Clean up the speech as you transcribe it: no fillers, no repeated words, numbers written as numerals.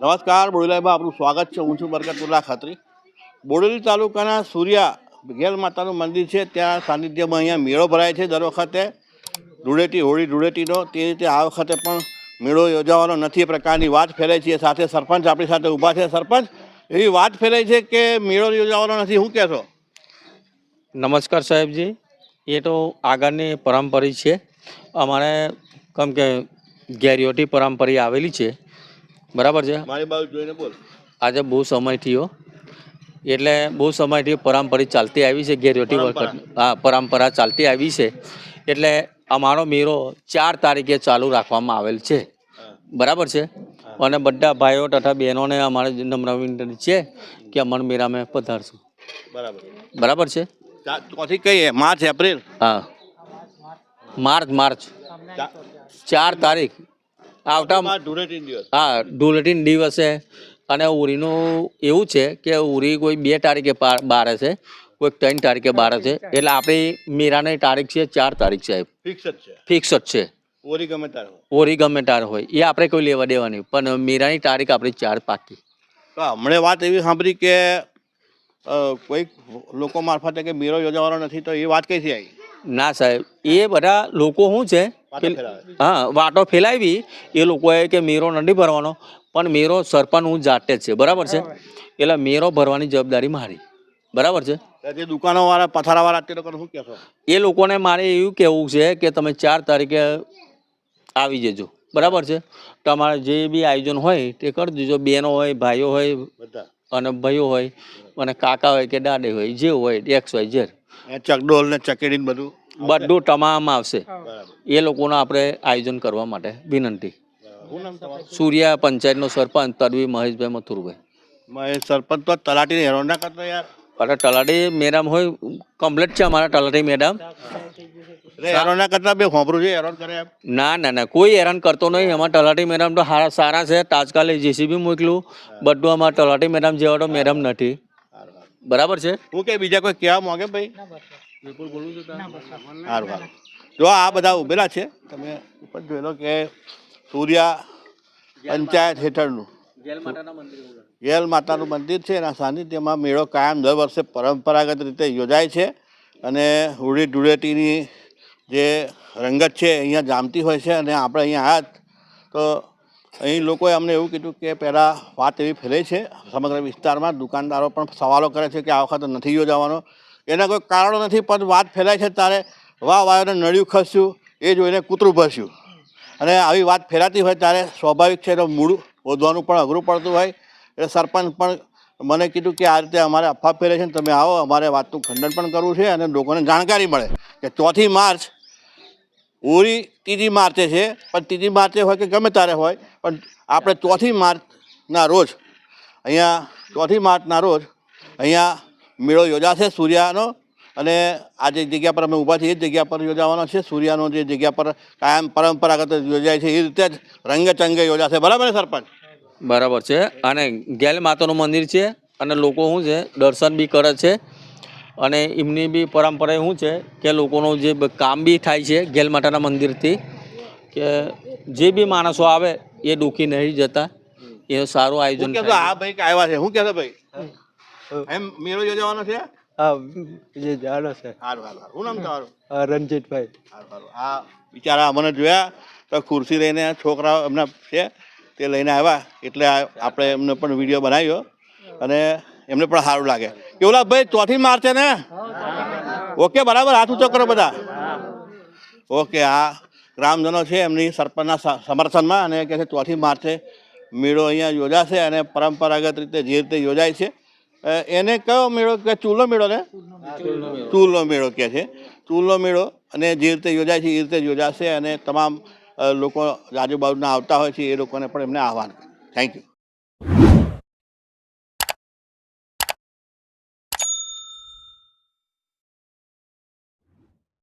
નમસ્કાર બોડેલીમાં આપનું સ્વાગત છે. હું છું બરકતુલ્લા ખત્રી. બોડેલી તાલુકાના સૂર્યા ગેલ માતાનું મંદિર છે, ત્યાં સાનિધ્યમાં અહીંયા મેળો ભરાય છે દર વખતે. ધૂળેટી હોળી ધૂળેટીનો તે રીતે આ વખતે પણ મેળો યોજાવાનો નથી એ પ્રકારની વાત ફેલાઈ છે. સાથે સરપંચ આપણી સાથે ઊભા છે. સરપંચ, એવી વાત ફેલાઈ છે કે મેળો યોજાવાનો નથી, શું કહેશો? નમસ્કાર સાહેબજી, એ તો આગળની પરંપરા છે અમારે, કેમ કે ગેરિયોટી પરંપરા આવેલી છે, બરાબર છે. મારી બાજુ જોઈને બોલ. આજે બહુ સમય થયો, એટલે બહુ સમયથી પરંપરા ચાલતી આવી છે. ગેરિયોટી વખત પરંપરા ચાલતી આવી છે, એટલે અમારો મેળો 4 તારીખે ચાલુ રાખવામાં આવેલ છે, બરાબર છે. અને બધા ભાઈઓ તથા બહેનોને અમારે નમ્ર વિનંતી છે કે અમર મેળામાં પધારશું. બરાબર છે. કઈ માર્ચ એપ્રિલ? હા, માર્ચ 4 તારીખ આવતા. હા, ધૂળેટીના દિવસે. અને ઉરીનું એવું છે કે ઉરી કોઈ 2 તારીખે બારે છે, કોઈ 3 તારીખે બારે છે. એટલે આપણી મેળાની તારીખ છે 4 તારીખ સાહેબ. ફિક્સ જ છે. ઓરી ગમે તાર હોય એ આપણે કોઈ લેવા દેવાની, પણ મેળાની તારીખ આપણી 4 પાકી. હમણાં વાત એવી સાંભળી કે કોઈ લોકો મારફતે કે મેળો યોજવાનો નથી, તો એ વાત કઈથી આવી? ના સાહેબ, એ બધા લોકો શું છે, હા, વાતો ફેલાવી એ લોકોએ કે મેળો નથી ભરવાનો, પણ મેળો સરપંચ હું જાતે જ છે, બરાબર છે. એટલે મેળો ભરવાની જવાબદારી મારી, બરાબર છે. જે દુકાનો વાળા પથારા વાળા તે લોકોને શું કહેશો? એ લોકોને મારે એવું કહેવું છે કે તમે 4 તારીખે આવી જજો, બરાબર છે. તમારે જે બી આયોજન હોય તે કરી દેજો. બહેનો હોય, ભાઈઓ હોય, અને ભાઈઓ હોય, અને કાકા હોય કે દાદા હોય, જે હોય XYZ, ચકડોલ ને ચકેડી બધું તમામ આવશે. એ લોકોને આપણે આયોજન કરવા માટે વિનંતી. સૂર્યા પંચાયતનો સરપંચ તડવી મહેશભાઈ મથુરભાઈ. સરપંચ તો તલાટી હેરાન ના કરતો યાર. અરે તલાટી મેડમ હોય કમ્પ્લીટ છે અમારા તલાટી મેડમ. હેરાન ના કરતા બે હોંભરું છે હેરાન કરે? ના ના ના, કોઈ હેરાન કરતો નહીં. અમારા તલાટી મેડમ તો સારા છે. તાત્કાલિક જેસીબી મોકલું બધું. અમારા તલાટી મેડમ જેવા તો મેડમ નથી, બરાબર છે. હું કે બીજા કોઈ કહેવા માંગે ભાઈ? સારું. જો આ બધા ઉભેલા છે, તમે ઉપર જોઈ લો કે સૂર્યા પંચાયત હેઠળનું ગેલ માતાનું મંદિર છે. એના સાનિધ્યમાં મેળો કાયમ દર વર્ષે પરંપરાગત રીતે યોજાય છે. અને હોળી ધૂળેટીની જે રંગત છે અહીંયા જામતી હોય છે. અને આપણે અહીંયા આવ્યા તો અહીં લોકોએ અમને એવું કીધું કે પહેલાં વાત એવી ફેલાઈ છે સમગ્ર વિસ્તારમાં. દુકાનદારો પણ સવાલો કરે છે કે આ વખત નથી યોજાવાનો. એના કોઈ કારણો નથી, પણ વાત ફેલાય છે ત્યારે વાયોને નળિયું ખસ્યું એ જોઈને કૂતરું ભસ્યું. અને આવી વાત ફેલાતી હોય ત્યારે સ્વાભાવિક છે એનું મૂળ શોધવાનું પણ અઘરું પડતું હોય. એટલે સરપંચ પણ મને કીધું કે આ રીતે અમારે અફવા ફેલાય છે ને તમે આવો, અમારે વાતનું ખંડન પણ કરવું છે અને લોકોને જાણકારી મળે કે 4મી માર્ચ હોળી 3જી માર્ચે છે. પણ 3જી માર્ચે હોય કે ગમે ત્યારે હોય, પણ આપણે 4મી માર્ચના રોજ અહીંયા મેળો યોજાશે સૂર્યાનો. અને આ જે જગ્યા પર અમે ઊભા છીએ એ જગ્યા પર યોજાવાનો છે. સૂર્યાનો જે જગ્યા પર કાયમ પરંપરાગત યોજાય છે એ રીતે જ રંગે ચંગે યોજાશે, બરાબર ને સરપંચ? બરાબર છે. અને ગેલ માતાનું મંદિર છે, અને લોકો શું છે દર્શન બી કરે છે. અને એમની બી પરંપરા શું છે કે લોકોનું જે કામ બી થાય છે ગેલ માતાના મંદિરથી, કે જે બી માણસો આવે એ દુઃખી નહીં જતા. એ સારું આયોજન. આ ભાઈ આવ્યા છે, શું કહેતો ભાઈ? એમ મેળો યોજવાનો છે? હા, જે જાણો છે. શું નામ તમારું? રણજીતભાઈ. આ બિચારા અમને જોયા તો ખુરશી લઈને છોકરાઓ એમના છે તે લઈને આવ્યા, એટલે આપણે એમને પણ વિડીયો બનાવ્યો અને એમને પણ સારું લાગે. કેવલા ભાઈ 4મી માર્ચ છે ને? ઓકે, બરાબર. હાથ ઊંચો કરો બધા. ઓકે, આ ગ્રામજનો છે એમની સરપંચના સમર્થનમાં, અને કહે છે 4મી માર્ચે મેળો અહીંયા યોજાશે. અને પરંપરાગત રીતે જે રીતે યોજાય છે એને કયો મેળો કે ચૂલો મેળો ને? ચૂલો મેળો કહે છે. ચૂલો મેળો અને જે રીતે યોજાય છે એ રીતે યોજાશે. અને તમામ લોકો આજુબાજુના આવતા હોય છે એ લોકોને પણ એમને આહવાન. Thank you.